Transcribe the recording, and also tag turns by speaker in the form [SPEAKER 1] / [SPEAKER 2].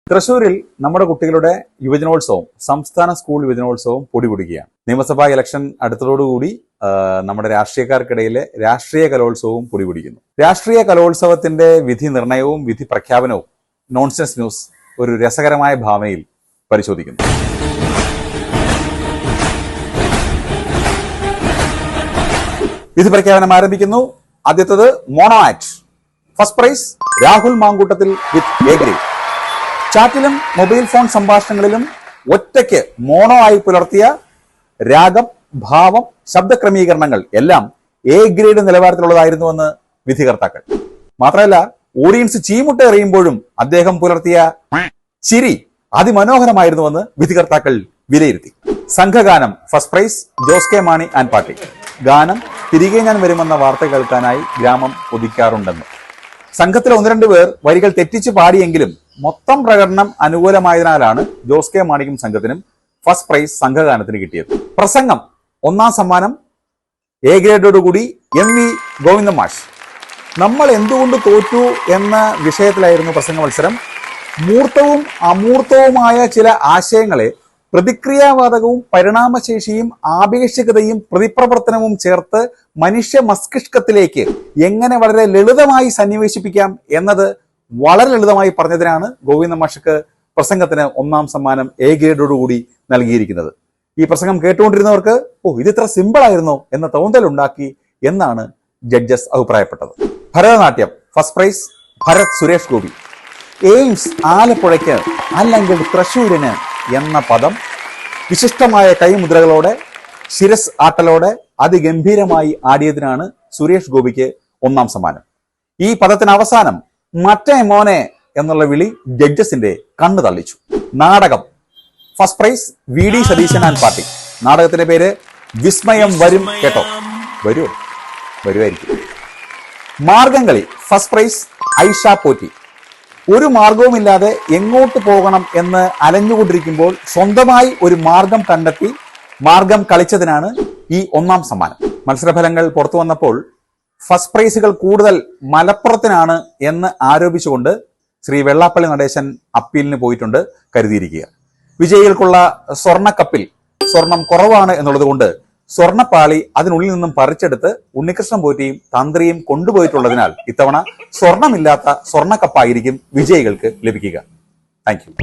[SPEAKER 1] തൃശൂരിൽ നമ്മുടെ കുട്ടികളുടെ യുവജനോത്സവം, സംസ്ഥാന സ്കൂൾ യുവജനോത്സവം പൊടിപൊടിക്കുകയാണ്. നിയമസഭാ ഇലക്ഷൻ അടുത്തതോടുകൂടി നമ്മുടെ രാഷ്ട്രീയക്കാർക്കിടയിലെ രാഷ്ട്രീയ കലോത്സവവും പൊടിപൊടിക്കുന്നു. രാഷ്ട്രീയ കലോത്സവത്തിന്റെ വിധി നിർണയവും വിധി പ്രഖ്യാപനവും നോൺസെൻസ് ന്യൂസ് ഒരു രസകരമായ ഭാവനയിൽ പരിശോധിക്കുന്നു. വിധി പ്രഖ്യാപനം ആരംഭിക്കുന്നു. ആദ്യത്തത് mono act. First prize Rahul Mankoottathil with A grade. ചാറ്റിലും മൊബൈൽ ഫോൺ സംഭാഷണങ്ങളിലും ഒറ്റയ്ക്ക് മോണോ ആയി പുലർത്തിയ രാഗം, ഭാവം, ശബ്ദക്രമീകരണങ്ങൾ എല്ലാം എ ഗ്രേഡ് നിലവാരത്തിലുള്ളതായിരുന്നുവെന്ന് വിധികർത്താക്കൾ. മാത്രമല്ല, ഓഡിയൻസ് ചീമുട്ട എറിയുമ്പോഴും അദ്ദേഹം പുലർത്തിയ ചിരി അതിമനോഹരമായിരുന്നുവെന്ന് വിധികർത്താക്കൾ വിലയിരുത്തി. സംഘഗാനം first prize Jose K Mani and party. ഗാനം തിരികെ ഞാൻ വരുമെന്ന വാർത്ത കേൾക്കാനായി ഗ്രാമം കൊതിക്കാറുണ്ടെന്ന്. സംഘത്തിലെ ഒന്ന് രണ്ട് പേർ വരികൾ തെറ്റിച്ച് പാടിയെങ്കിലും മൊത്തം പ്രകടനം അനുകൂലമായതിനാലാണ് ജോസ് കെ മാണിക്കും സംഘത്തിനും ഫസ്റ്റ് പ്രൈസ് സംഘഗാനത്തിന് കിട്ടിയത്. പ്രസംഗം ഒന്നാം സമ്മാനം എ ഗ്രേഡോടുകൂടി എം വി ഗോവിന്ദ മാഷ്. നമ്മൾ എന്തുകൊണ്ട് തോറ്റു എന്ന വിഷയത്തിലായിരുന്നു പ്രസംഗ മത്സരം. മൂർത്തവും അമൂർത്തവുമായ ചില ആശയങ്ങളെ പ്രതിക്രിയാവാതകവും പരിണാമശേഷിയും ആപേക്ഷികതയും പ്രതിപ്രവർത്തനവും ചേർത്ത് മനുഷ്യ മസ്തിഷ്കത്തിലേക്ക് എങ്ങനെ വളരെ ലളിതമായി സന്നിവേശിപ്പിക്കാം എന്നത് വളരെ ലളിതമായി പറഞ്ഞതിനാണ് ഗോവിന്ദ മാഷക്ക് പ്രസംഗത്തിന് ഒന്നാം സമ്മാനം എ ഗ്രേഡോടുകൂടി നൽകിയിരിക്കുന്നത്. ഈ പ്രസംഗം കേട്ടുകൊണ്ടിരുന്നവർക്ക് ഇത് ഇത്ര സിമ്പിൾ ആയിരുന്നോ എന്ന തോന്നലുണ്ടാക്കി എന്നാണ് ജഡ്ജസ് അഭിപ്രായപ്പെട്ടത്. Bharatanatyam first prize Bharat Suresh Gopi. AIIMS ആലപ്പുഴയ്ക്ക് അല്ലെങ്കിൽ തൃശ്ശൂരിന് എന്ന പദം വിശിഷ്ടമായ കൈമുദ്രകളോടെ ശിരസ് ആട്ടലോടെ അതിഗംഭീരമായി ആടിയതിനാണ് സുരേഷ് ഗോപിക്ക് ഒന്നാം സമ്മാനം. ഈ പദത്തിന് അവസാനം മറ്റേ മോനെ എന്നുള്ള വിളി ജഡ്ജസിന്റെ കണ്ണു തള്ളിച്ചു. നാടകം first prize V D Satheesan and party. നാടകത്തിന്റെ പേര് വിസ്മയം വരും. കേട്ടോ, വരുമായിരിക്കും. Margamkali first prize Aisha Potti. ഒരു മാർഗവുമില്ലാതെ എങ്ങോട്ട് പോകണം എന്ന് അലഞ്ഞുകൊണ്ടിരിക്കുമ്പോൾ സ്വന്തമായി ഒരു മാർഗം കണ്ടെത്തി മാർഗം കളിച്ചതിനാണ് ഈ ഒന്നാം സമ്മാനം. മത്സരഫലങ്ങൾ പുറത്തു വന്നപ്പോൾ ഫസ്റ്റ് പ്രൈസുകൾ കൂടുതൽ മലപ്പുറത്തിനാണ് എന്ന് ആരോപിച്ചുകൊണ്ട് ശ്രീ വെള്ളാപ്പള്ളി നടേശൻ അപ്പീലിന് പോയിട്ടുണ്ട്. കരുതിയിരിക്കുക. വിജയികൾക്കുള്ള സ്വർണ്ണക്കപ്പിൽ സ്വർണം കുറവാണ് എന്നുള്ളത് കൊണ്ട് സ്വർണ്ണപ്പാളി അതിനുള്ളിൽ നിന്നും പറിച്ചെടുത്ത് ഉണ്ണികൃഷ്ണൻ പോറ്റിയും തന്ത്രിയും കൊണ്ടുപോയിട്ടുള്ളതിനാൽ ഇത്തവണ സ്വർണമില്ലാത്ത സ്വർണ്ണക്കപ്പായിരിക്കും വിജയികൾക്ക് ലഭിക്കുക. Thank you.